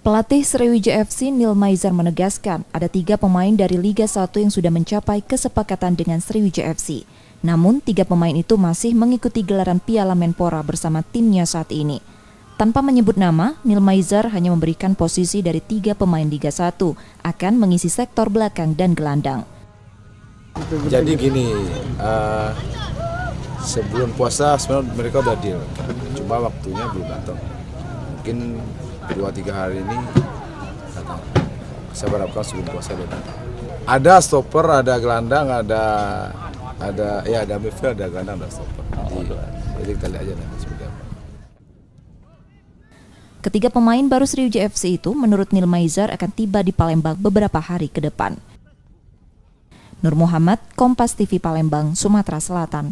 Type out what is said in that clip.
Pelatih Sriwijaya FC Neil Maizar menegaskan ada 3 pemain dari Liga 1 yang sudah mencapai kesepakatan dengan Sriwijaya FC. Namun 3 pemain itu masih mengikuti gelaran Piala Menpora bersama timnya saat ini. Tanpa menyebut nama, Neil Maizar hanya memberikan posisi dari 3 pemain Liga 1 akan mengisi sektor belakang dan gelandang. Jadi gini, sebelum puasa sebenarnya mereka udah deal, cuma waktunya belum datang. Mungkin 2-3 hari ini datang. Saya berharapkan sebelum puasa dia datang. Ada stopper, ada gelandang, ada midfield, ada gelandang, ada stopper. Jadi kita lihat aja nanti seperti apa. Ketiga pemain baru Sriwijaya FC itu menurut Neil Maizar akan tiba di Palembang beberapa hari ke depan. Nur Muhammad, Kompas TV Palembang, Sumatera Selatan.